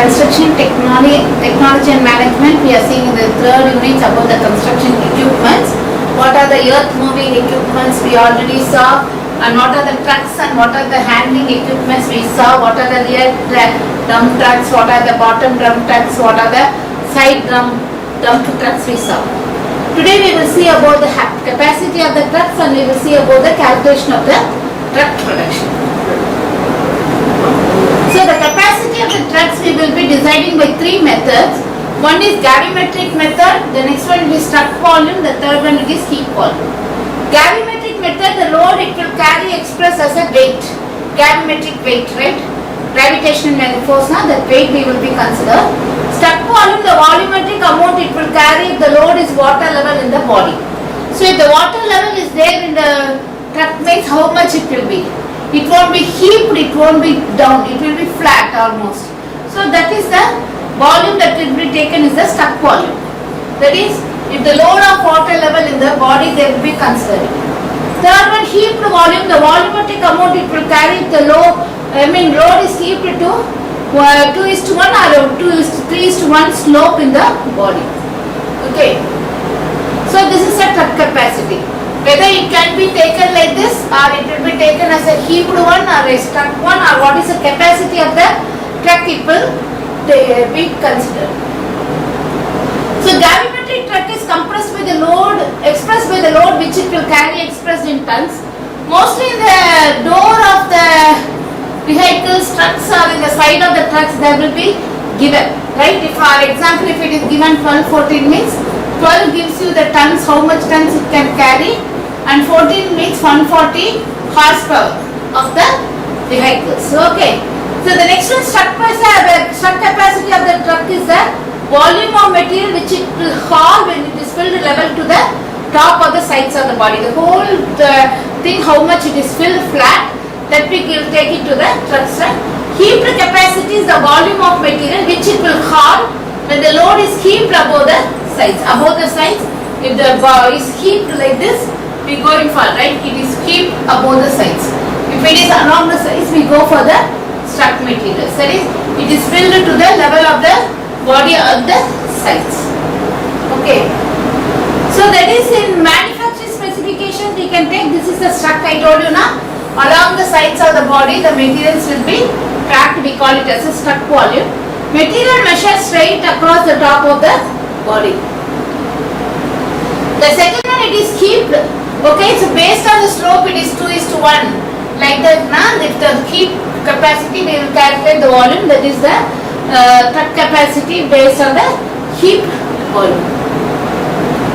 construction technology and management. We are seeing in the third unit about the construction equipments. What are the earth moving equipments we already saw, and what are the trucks and what are the handling equipments we saw, what are the rear dump trucks, what are the bottom dump trucks, what are the side dump trucks we saw. Today we will see about the capacity of the trucks and we will see about the calculation of the truck production. So the capacity of the trucks we will be deciding by three methods. One is gravimetric method, the next one is truck volume, the third one is heap volume. Gravimetric method, the load it will carry expressed as a weight, gravimetric weight, right? Gravitational force, now that weight we will be considered. Truck volume, the volumetric amount it will carry if the load is water level in the body. So if the water level is there in the truck, means how much it will be. It won't be heaped, it won't be down, it will be flat almost. So that is the volume that will be taken is the truck volume. That is, if the load of water level in the body they will be considered. Third one, heaped volume, the volumetric amount it will carry if the load is heaped to 2:1 or 3:1 slope in the body. Okay. So this is a truck capacity. Whether it can be taken like this or it will be taken as a heaped one or a stuck one, or what is the capacity of the truck it will be considered. So gravimetric truck is compressed by the load, expressed by the load which it will carry expressed in tons. Mostly in the door of the vehicles, trucks or in the side of the trucks there will be given, right? If for example if it is given 12-14 means 12 gives you the tons, how much tons it can carry, and 14 means 140 horsepower of the vehicles. Okay. So the next one, truck capacity of the truck is the volume of material which it will haul when it is filled level to the top of the sides of the body. The whole thing, how much it is filled flat, that we will take it to the truck. Heaped capacity is the volume of material which it will haul when the load is heaped above the sides. Above the sides, if the bar is heaped like this, we go in for, right? It is heaped above the sides. If it is along the sides, we go for the struck materials. That is, it is filled to the level of the body of the sides. Okay. So that is in manufacturing specifications we can take, this is the struck I told you now. Along the sides of the body the materials will be tracked, we call it as a struck volume. Material measured straight across the top of the body. The second one, it is heaped. Okay, so based on the slope it is 2:1. Like that now, if the heap capacity we will calculate the volume, that is the truck capacity based on the heap volume.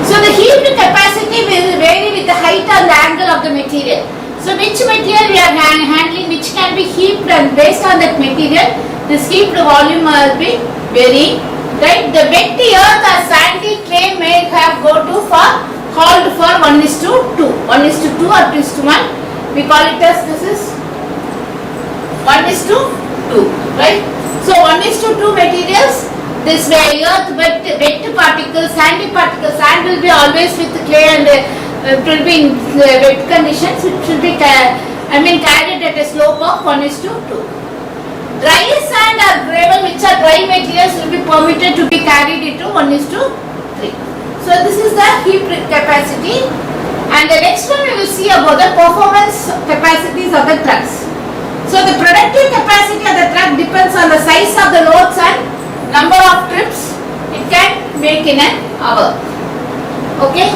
So the heaped capacity will vary with the height and the angle of the material. So which material we are handling, which can be heaped, and based on that material, this heaped volume will be varying. Right? The wet earth or sandy clay may have hauled for 1:2. 1:2 or 2:1. We call it as, this is 1:2, right? So 1:2 materials, this way earth, wet particles, sandy particles, sand will be always with clay and it will be in wet conditions, it should be carried at a slope of 1:2. Dry sand or gravel, which are dry materials, will be permitted to be carried into 1:3. So this is the heap capacity. And the next one we will see about the performance capacities of the trucks. So the productive capacity of the truck depends on the size of the loads and number of trips it can make in an hour. Okay.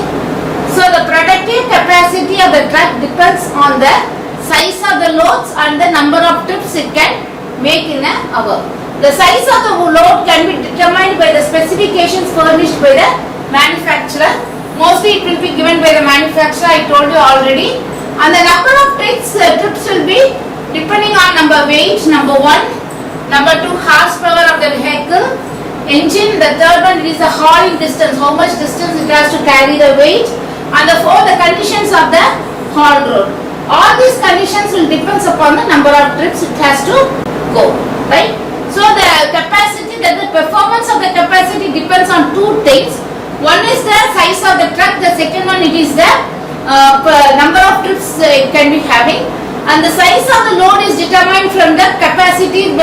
So the productive capacity of the truck depends on the size of the loads and the number of trips it can make in an hour. The size of the load can be determined by the specifications furnished by the manufacturer. Mostly it will be given by the manufacturer, I told you already. And the number of trips will be depending on number weight, number 1, number 2 horsepower of the vehicle, engine, the third one is the hauling distance, how much distance it has to carry the weight, and the fourth, the conditions of the haul road. All these conditions will depend upon the number of trips it has to go, right? So the capacity, the performance of the capacity depends on two things. One is the size of the truck, the second one it is the number of trips it can be having, and the size of the load is determined from the capacity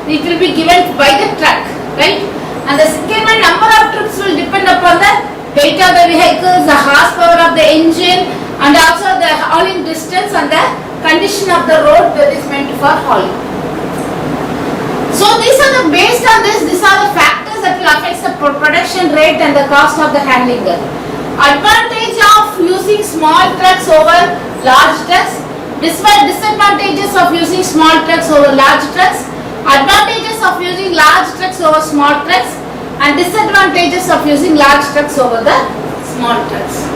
it will be given by the truck, right? And the second one, number of trips will depend upon the weight of the vehicles, the horsepower of the engine, and also the hauling distance and the condition of the road that is meant for hauling. So these are the, based on this, these are the factors that will affect the production rate and the cost of the handling. Advantage of using small trucks over large trucks, disadvantages of using small trucks over large trucks, advantages of using large trucks over small trucks, and disadvantages of using large trucks over the small trucks.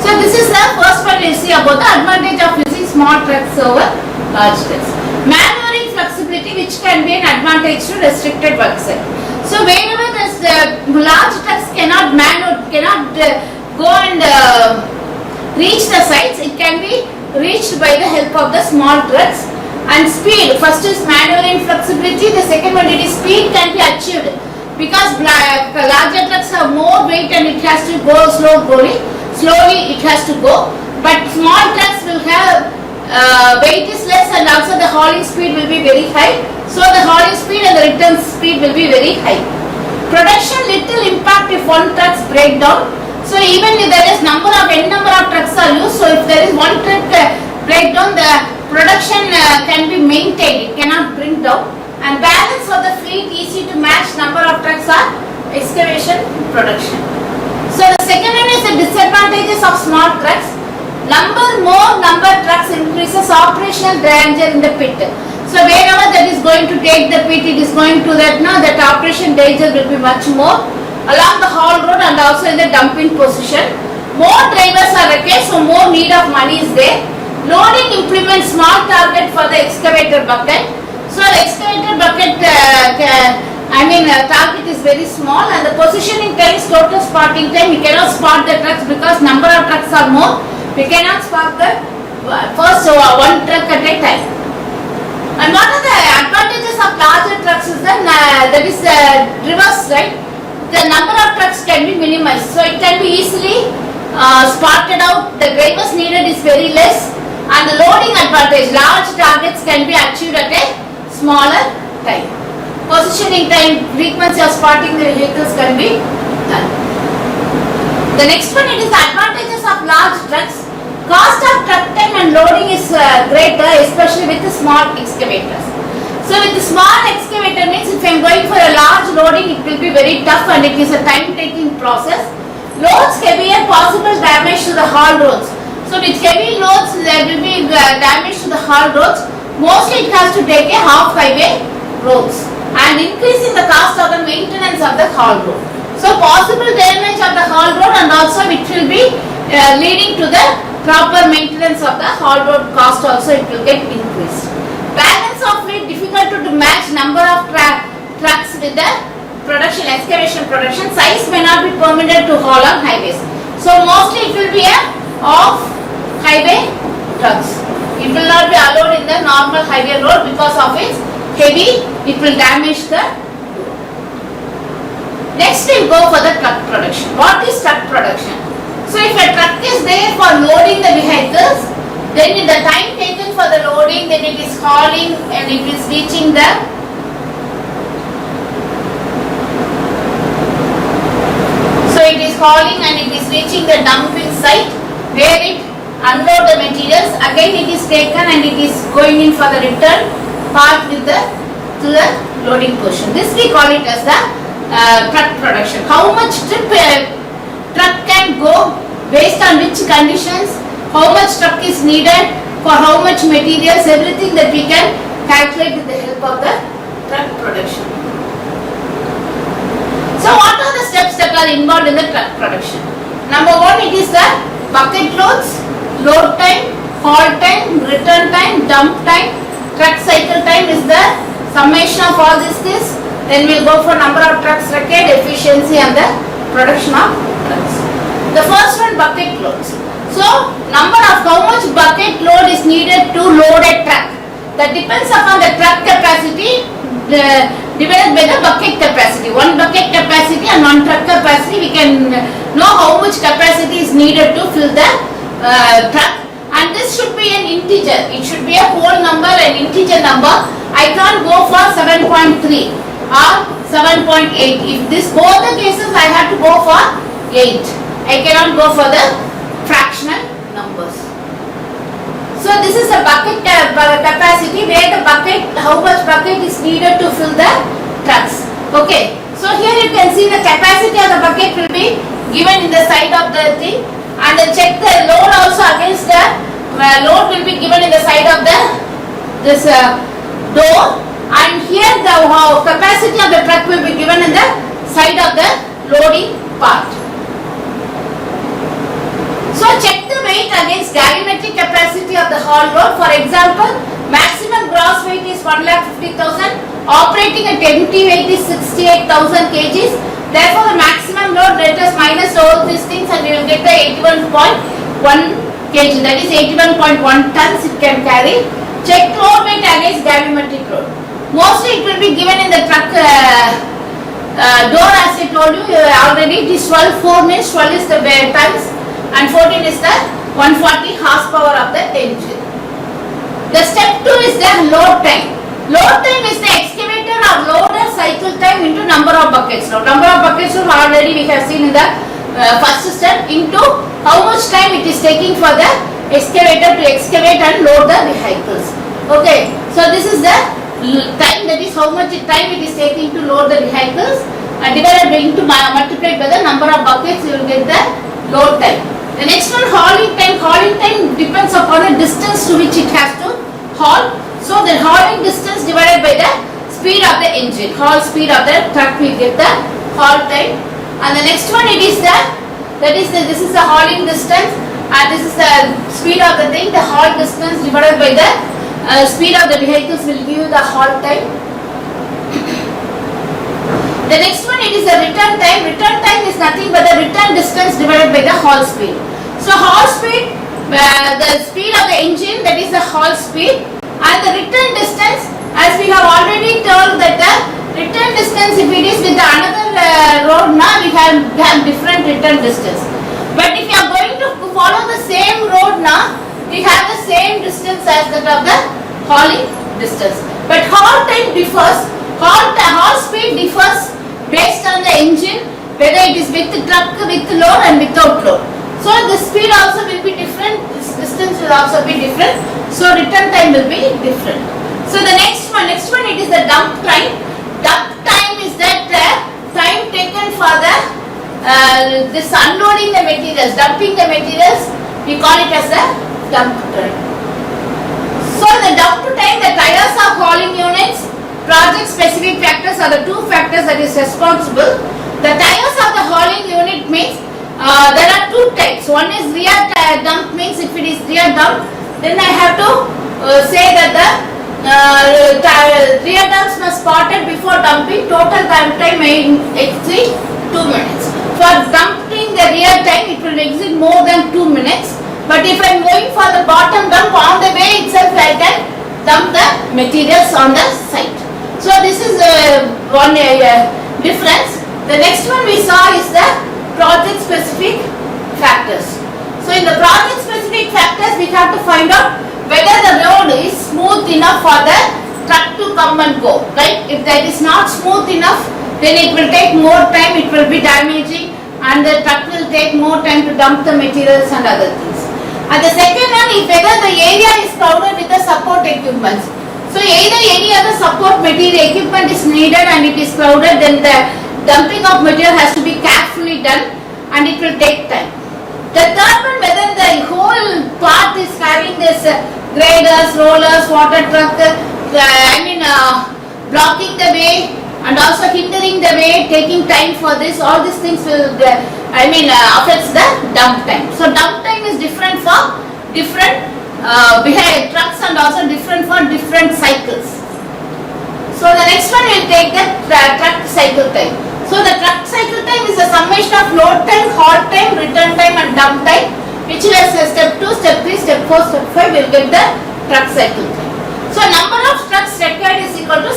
So this is the first one we see about the advantage of using small trucks over large trucks. Maneuvering flexibility, which can be an advantage to restricted work site. So wherever this large trucks cannot go and reach the sites, it can be reached by the help of the small trucks. And speed, first is maneuvering flexibility, the second one it is speed can be achieved because larger trucks have more weight and it has to go slowly it has to go, but small trucks will have weight is less and also the hauling speed will be very high, so the hauling speed and the return speed will be very high. Production little impact if one trucks break down, so even if there is n number of trucks are used, so if there is one truck breakdown, the production can be maintained, it cannot bring down. And balance of the fleet easy to match number of trucks are excavation production. So the second one is the disadvantages of small trucks. More number trucks increases operational danger in the pit. So wherever that is going to take the pit, it is going to that operation danger will be much more along the haul road and also in the dumping position. More drivers are required, so more need of money is there. Loading implement small target for the excavator bucket. So the excavator bucket target is very small, and the positioning time is total spotting time. We cannot spot the trucks because number of trucks are more. We cannot spot the first one truck at a time. And what are the advantages of larger trucks is that is reverse, right? The number of trucks can be minimized, so it can be easily spotted out. The drivers needed is very less, and the loading advantage, large targets can be achieved at a smaller time. Positioning time, frequency of spotting the vehicles can be done. The next one, it is the advantages of large trucks. Cost of truck time and loading is greater, especially with the small excavators. So with the small excavator means if I am going for a large loading, it will be very tough and it is a time-taking process. Loads heavier, possible damage to the haul roads. So with heavy loads, there will be damage to the haul roads. Mostly it has to take a half highway roads and increasing the cost of the maintenance of the haul road. So possible damage of the haul road, and also it will be leading to the proper maintenance of the haul road cost also it will get increased. Balance of fleet, difficult to match number of trucks with the production, excavation production. Size may not be permitted to haul on highways. So mostly it will be a off highway trucks. It will not be allowed in the normal highway road because of its heavy, it will damage the road. Next we will go for the truck production. What is truck production? So if a truck is there for loading the vehicles, then in the time taken for the loading, then it is hauling and it is reaching the dumping site where it unload the materials. Again it is taken and it is going in for the return part with the to the loading portion. This we call it as the truck production. How much truck can go based on which conditions, how much truck is needed for how much materials, everything that we can calculate with the help of the truck production. So what are the steps that are involved in the truck production? Number one, it is the bucket loads, load time, haul time, return time, dump time. Truck cycle time is the summation of all these things. Then we will go for number of trucks required, efficiency and the production of trucks. The first one, bucket loads. So number of how much bucket load is needed to load a truck. That depends upon the truck capacity divided by the bucket capacity. One bucket capacity and one truck capacity, we can know how much capacity is needed to fill the truck. and this should be an integer. It should be a whole number, an integer number. I can't go for 7.3 or 7.8. If this both the cases I have to go for 8. I cannot go for the fractional numbers. So this is a bucket capacity where the bucket, how much bucket is needed to fill the trucks. Okay. So here you can see the capacity of the bucket will be given in the side of the thing, and then check the load also against the load will be given in the side of the this door, and here the capacity of the truck will be given in the side of the loading part. So check the weight against gravimetric capacity of the haul road. For example, maximum gross weight is 1,50,000. Operating at empty weight is 68,000 kgs. Therefore, the maximum load, let us minus all these things and we will get the 81.1 kg. That is 81.1 tons it can carry. Check load weight against gravimetric load. Mostly it will be given in the truck door, as I told you already. It is 12. 4 means 12 is the tons and 14 is the 140 horsepower of the engine. The step 2 is the load time. Load time is the excavator or loader cycle time into number of buckets. Now, number of buckets already we have seen in the first step, into how much time it is taking for the excavator to excavate and load the vehicles. Okay, so this is the time, that is how much time it is taking to load the vehicles, and divided into multiplied by the number of buckets, you will get the load time. The next one, hauling time. Hauling time depends upon the distance to which it has to haul. So the hauling distance divided by the speed of the engine, haul speed of the truck, we get the haul time. And the next one, it is the, this is the hauling distance, and this is the speed of the thing. The haul distance divided by the speed of the vehicles will give you the haul time. The next one, it is the return time. Return time is nothing but the return distance divided by the haul speed. So haul speed, the speed of the engine, that is the haul speed, and the return distance, as we have already told that the return distance, if it is with another road, now we have different return distance. But if you are going to follow the same road now, we have the same distance as that of the hauling distance. But haul time differs, haul speed differs based on the engine, whether it is with the truck, with load and without load. So the speed also will be different, this distance will also be different, so return time will be different. So the next one it is the dump time. Dump time is that time taken for the this unloading the materials, dumping the materials, we call it as the dump time. So the dump time, the tires of hauling units, project specific factors are the two factors that is responsible. The tires of the hauling unit means there are two types. One is rear dump, means if it is rear dump, then I have to say that the rear dumps must spotted before dumping. Total dump time may exceed 2 minutes. For dumping the rear time, it will exceed more than 2 minutes. But if I am going for the bottom dump, on the way itself I can dump the materials on the site. So this is one difference. The next one we saw is the project specific factors. So in the project specific factors, we have to find out whether the road is smooth enough for the truck to come and go, right? If that is not smooth enough, then it will take more time, it will be damaging, and the truck will take more time to dump the materials and other things. And the second one is whether the area is crowded with the support equipment. So either any other support material equipment is needed and it is crowded, then the dumping of material has to be carefully done and it will take time. The third one, whether the whole path is having this graders, rollers, water truck, blocking the way and also hindering the way, taking time for this, all these things will, affects the dump time. So dump time is different for different trucks and also different for different cycles. So the next one will take the truck cycle time. So the truck cycle time is a summation of load time, haul time, return time and dump time, which is step 2, step 3, step 4, step 5 will get the truck cycle time. So number of trucks required is equal to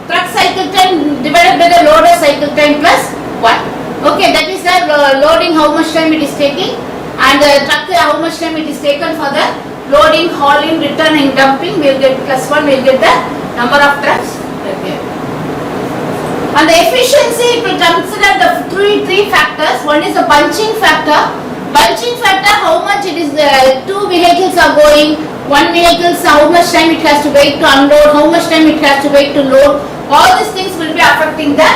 truck cycle time divided by the loader cycle time plus 1. Okay, that is the loading, how much time it is taking, And the truck, how much time it is taken for the loading, hauling, returning, dumping, we will get +1, we will get the number of trucks. Okay. And the efficiency, it will consider the three factors. One is the bunching factor. Bunching factor, how much it is, two vehicles are going, one vehicle, how much time it has to wait to unload, how much time it has to wait to load. All these things will be affecting the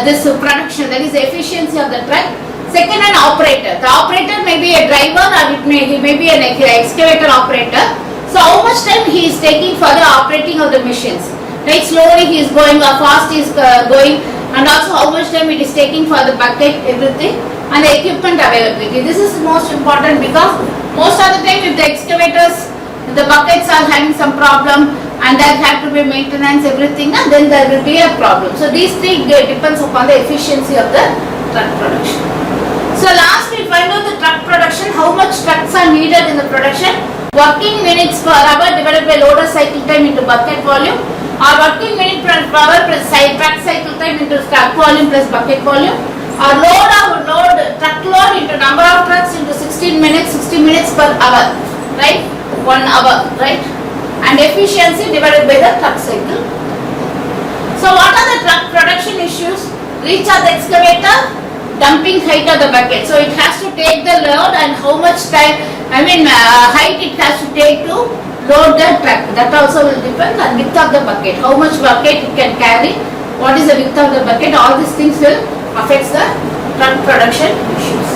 this production, that is the efficiency of the truck. Second, an operator. The operator may be a driver or he may be an excavator operator. So how much time he is taking for the operating of the machines. Right, slowly he is going or fast he is going, and also how much time it is taking for the bucket, everything, and the equipment availability. This is most important because most of the time if the excavators, the buckets are having some problem and there have to be maintenance, everything, and then there will be a problem. So these three depends upon the efficiency of the truck production. So last we find out the truck production, how much trucks are needed in the production. Working minutes per hour divided by loader cycle time into bucket volume, or working minute per hour plus truck cycle time into truck volume plus bucket volume, or truck load into number of trucks into 60 minutes per hour, right? 1 hour, right? And efficiency divided by the truck cycle. So what are the truck production issues? Reach of the excavator, dumping height of the bucket. So it has to take the load and how much time, height it has to take to load the truck. That also will depend on width of the bucket. How much bucket it can carry, what is the width of the bucket, all these things will affect the truck production issues.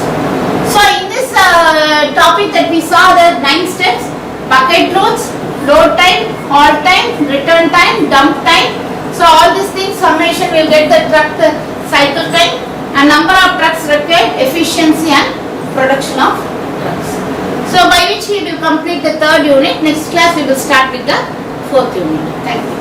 So in this topic that we saw the 9 steps, bucket loads, load time, haul time, return time, dump time. So all these things summation will get the truck cycle time and number of trucks required, efficiency and production of trucks. So by which we will complete the 3rd unit. Next class we will start with the 4th unit. Thank you.